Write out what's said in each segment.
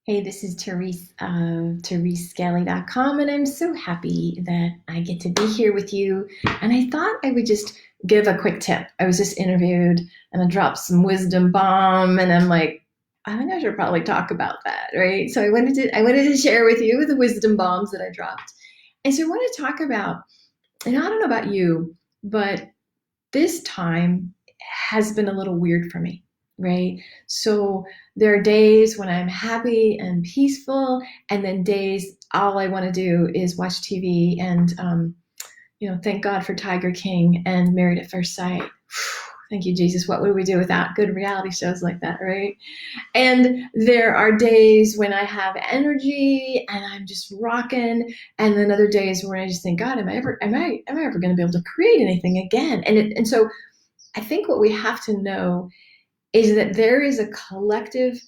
Hey, this is Therese of ThereseScally.com, and I'm so happy that I get to be here with you. And I thought I would just give a quick tip. I was just interviewed and I dropped some wisdom bomb, and I'm like, I think I should probably talk about that, right? So I wanted to share with you the wisdom bombs that I dropped. And so I want to talk about, and I don't know about you, but this time has been a little weird for me, right? So there are days when I'm happy and peaceful, and then days all I want to do is watch TV and, thank God for Tiger King and Married at First Sight. Thank you, Jesus. What would we do without good reality shows like that, right? And there are days when I have energy and I'm just rocking, and then other days when I just think, God, am I ever going to be able to create anything again? And so I think what we have to know is that there is a collective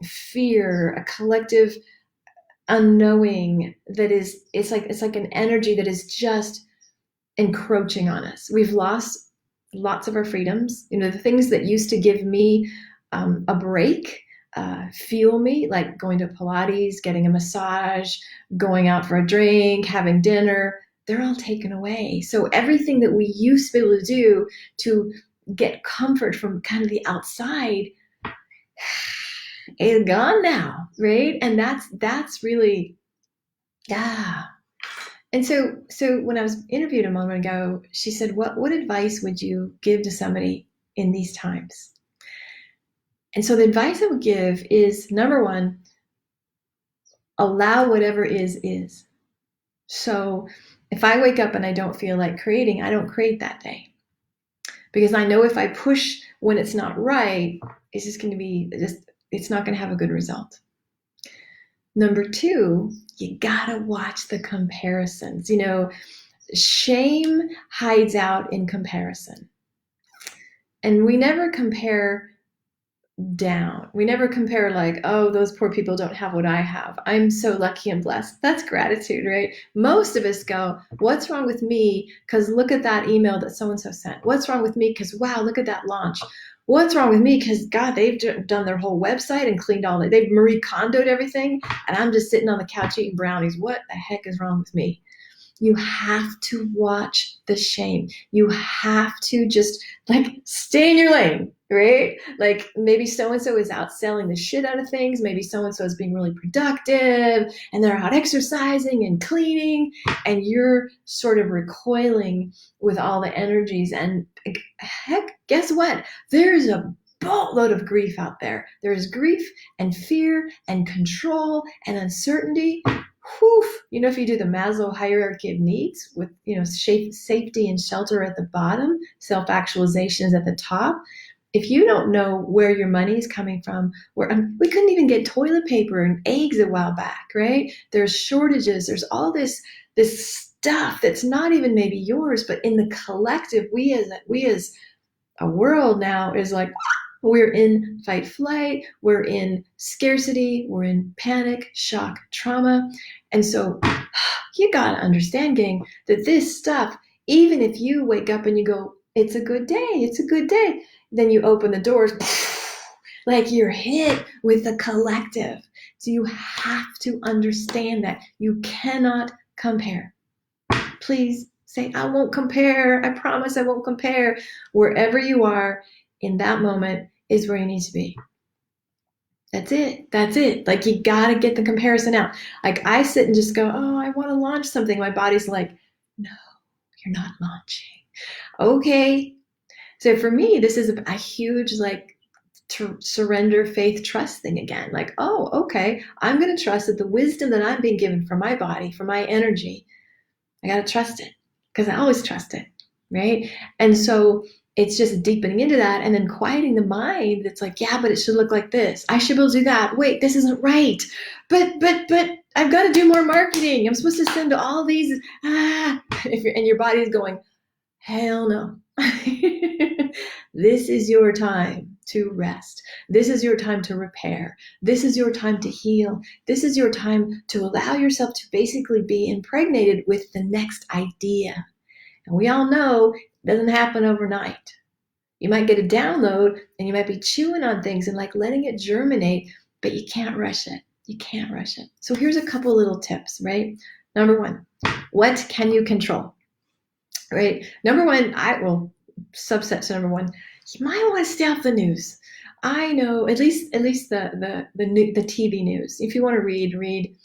fear, a collective unknowing that is it's like an energy that is just encroaching on us. We've lost lots of our freedoms. The things that used to give me a break, fuel me, like going to Pilates, getting a massage, going out for a drink, having dinner, they're all taken away. So everything that we used to be able to do to get comfort from kind of the outside is gone now, right? And that's really, yeah. And so when I was interviewed a moment ago, she said, "What advice would you give to somebody in these times?" And so the advice I would give is, number one, allow whatever is. So if I wake up and I don't feel like creating, I don't create that day, because I know if I push when it's not right, it's not going to have a good result. Number two, you gotta watch the comparisons. Shame hides out in comparison. And we never compare down. We never compare like, oh, those poor people don't have what I have. I'm so lucky and blessed. That's gratitude, right? Most of us go, what's wrong with me? Because look at that email that so and so sent. What's wrong with me? Because wow, look at that launch. What's wrong with me? Because God, they've done their whole website and cleaned all that. They've Marie Kondoed everything, and I'm just sitting on the couch eating brownies. What the heck is wrong with me? You have to watch the shame. You have to just like stay in your lane, right? Like maybe so and so is out selling the shit out of things. Maybe so and so is being really productive and they're out exercising and cleaning, and you're sort of recoiling with all the energies. And heck, guess what? There's a boatload of grief out there. There is grief and fear and control and uncertainty. Whew. If you do the Maslow hierarchy of needs with, safety and shelter at the bottom, self-actualization is at the top. If you don't know where your money is coming from, we couldn't even get toilet paper and eggs a while back, right? There's shortages. There's all this stuff that's not even maybe yours, but in the collective, we as a world now is like, we're in fight flight, we're in scarcity, we're in panic, shock, trauma. And so you got to understand, gang, that this stuff, even if you wake up and you go, it's a good day, it's a good day, then you open the doors, like you're hit with the collective. So you have to understand that you cannot compare. Please say, I won't compare. I promise I won't compare. Wherever you are in that moment is where you need to be. That's it. That's it. Like you got to get the comparison out. Like I sit and just go, oh, I want to launch something. My body's like, no, you're not launching. Okay. So for me, this is a huge like to surrender, faith, trust thing again. Like, oh, okay. I'm going to trust that the wisdom that I'm being given from my body, from my energy, I got to trust it because I always trust it. Right. And so it's just deepening into that and then quieting the mind that's like, yeah, but it should look like this. I should be able to do that. Wait, this isn't right. But I've got to do more marketing. I'm supposed to send all these. And your body's going, hell no. This is your time to rest. This is your time to repair. This is your time to heal. This is your time to allow yourself to basically be impregnated with the next idea. And we all know it doesn't happen overnight. You might get a download and you might be chewing on things and like letting it germinate. but you can't rush it. You can't rush it. So here's a couple little tips, right? Number one, what can you control? Right? Number one, subset to number one, you might want to stay off the news. I know at least the TV news. If you want to read,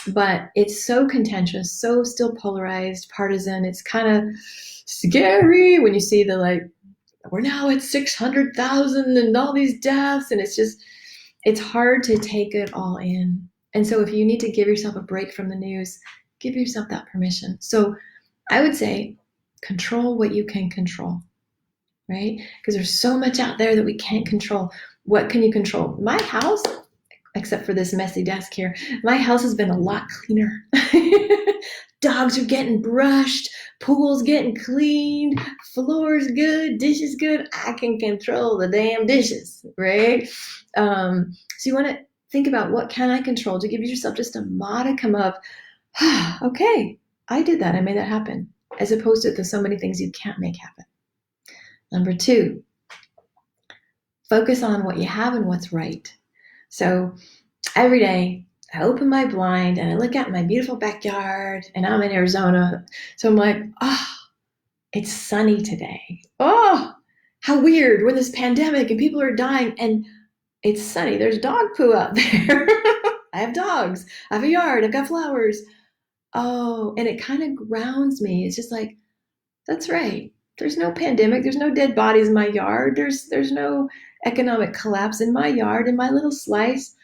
but it's so contentious, so still polarized, partisan. It's kind of scary when you see the we're now at 600,000 and all these deaths, and it's hard to take it all in. And so if you need to give yourself a break from the news, give yourself that permission. So I would say control what you can control, right? Because there's so much out there that we can't control. What can you control? My house, except for this messy desk here, my house has been a lot cleaner. Dogs are getting brushed, pools getting cleaned, floors good, dishes good. I can control the damn dishes, right? So you want to think about what can I control to give yourself just a modicum of, okay, I did that. I made that happen, as opposed to so many things you can't make happen. Number two, focus on what you have and what's right. So every day I open my blind and I look out my beautiful backyard, and I'm in Arizona. So I'm like, it's sunny today. Oh, how weird. We're in this pandemic and people are dying and it's sunny. There's dog poo out there. I have dogs. I have a yard. I've got flowers. Oh, and it kind of grounds me. It's just like, that's right. There's no pandemic. There's no dead bodies in my yard. There's no economic collapse in my yard, in my little slice.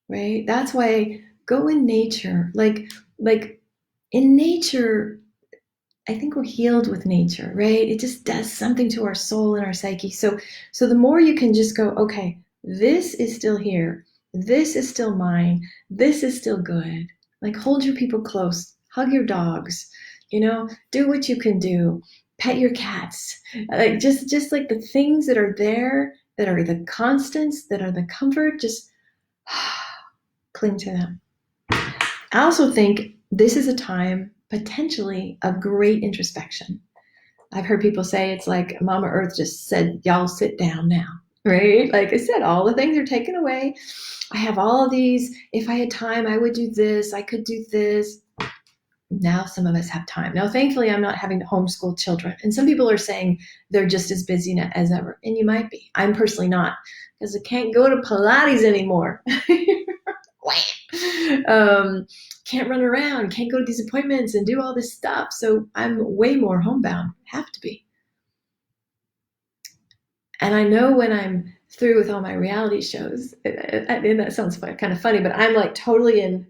Right? That's why go in nature. Like in nature, I think we're healed with nature, right? It just does something to our soul and our psyche. So the more you can just go, okay, this is still here. This is still mine. This is still good. Like hold your people close, hug your dogs, do what you can do, pet your cats. Like just like the things that are there, that are the constants, that are the comfort, just cling to them. I also think this is a time potentially of great introspection. I've heard people say it's like Mama Earth just said, y'all sit down now, right? Like I said, all the things are taken away. I have all of these. If I had time, I would do this. I could do this. Now some of us have time. Now, thankfully, I'm not having to homeschool children. And some people are saying they're just as busy as ever. And you might be. I'm personally not, because I can't go to Pilates anymore. Can't run around, can't go to these appointments and do all this stuff. So I'm way more homebound. Have to be. And I know when I'm through with all my reality shows, and that sounds kind of funny, but I'm like totally in,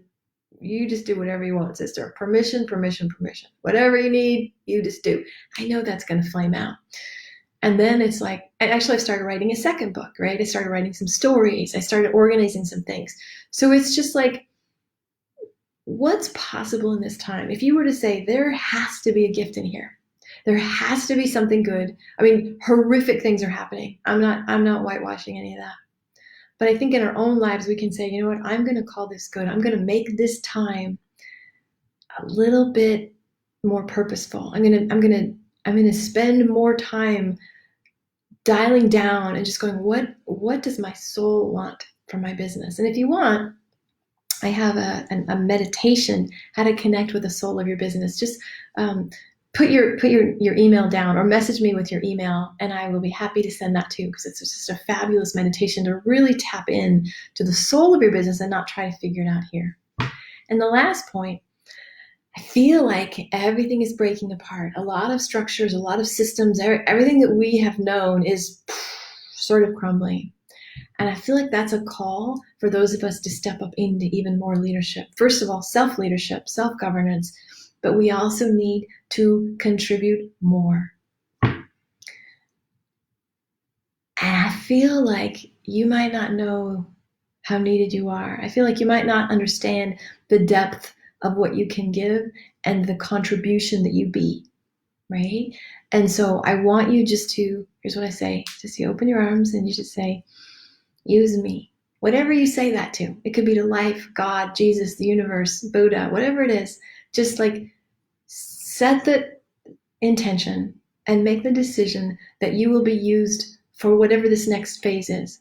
you just do whatever you want, sister. Permission, permission, permission. Whatever you need, you just do. I know that's going to flame out. And then it's like, and actually I've started writing a second book, right? I started writing some stories. I started organizing some things. So it's just like, what's possible in this time? If you were to say there has to be a gift in here, there has to be something good. I mean, horrific things are happening. I'm not whitewashing any of that. But I think in our own lives, we can say, you know what, I'm going to call this good. I'm going to make this time a little bit more purposeful. I'm going to spend more time dialing down and just going, what does my soul want from my business? And if you want, I have a meditation, how to connect with the soul of your business. Just put your email down or message me with your email, and I will be happy to send that to you, because it's just a fabulous meditation to really tap in to the soul of your business and not try to figure it out here. And the last point, I feel like everything is breaking apart. A lot of structures, a lot of systems, everything that we have known is sort of crumbling. And I feel like that's a call for those of us to step up into even more leadership. First of all, self-leadership, self-governance, but we also need to contribute more. And I feel like you might not know how needed you are. I feel like you might not understand the depth of what you can give and the contribution that you be, right? And so I want you just to, here's what I say, just you open your arms and you just say, use me. Whatever you say that to. It could be to life, God, Jesus, the universe, Buddha, whatever it is. Just like set the intention and make the decision that you will be used for whatever this next phase is.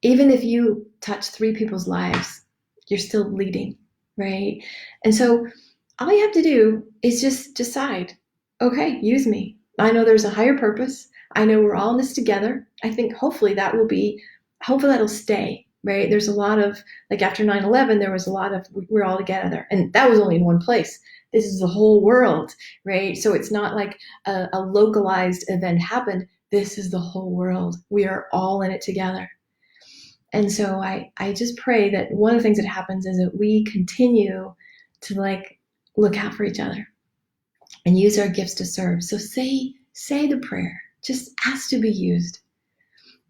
Even if you touch 3 people's lives, you're still leading, right? And so all you have to do is just decide, okay, use me. I know there's a higher purpose. I know we're all in this together. I think hopefully hopefully that'll stay, right? There's a lot of, like after 9/11, there was a lot of, we're all together. And that was only in one place. This is the whole world, right? So it's not like a localized event happened. This is the whole world. We are all in it together. And so I just pray that one of the things that happens is that we continue to like look out for each other and use our gifts to serve. So say the prayer. Just ask to be used.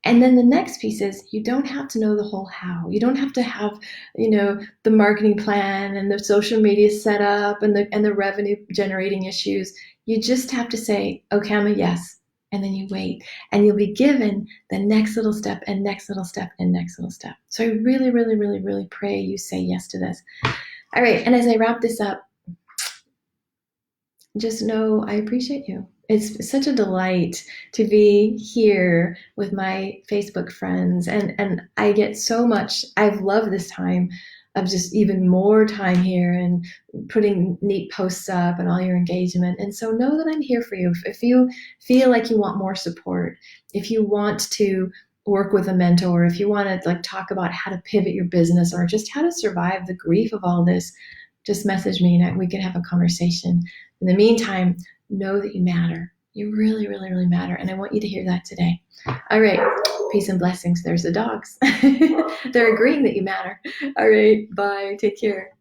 And then the next piece is you don't have to know the whole how. You don't have to have, the marketing plan and the social media setup and the revenue generating issues. You just have to say, okay, I'm a yes. And then you wait and you'll be given the next little step and next little step and next little step. So I really, really, really, really pray you say yes to this. All right. And as I wrap this up, just know I appreciate you. It's such a delight to be here with my Facebook friends. And I get so much, I've loved this time of just even more time here and putting neat posts up and all your engagement. And so know that I'm here for you. If you feel like you want more support, if you want to work with a mentor, if you want to like talk about how to pivot your business or just how to survive the grief of all this, just message me and we can have a conversation. In the meantime, know that you matter. You really, really, really matter. And I want you to hear that today. All right. Peace and blessings. There's the dogs. They're agreeing that you matter. All right. Bye. Take care.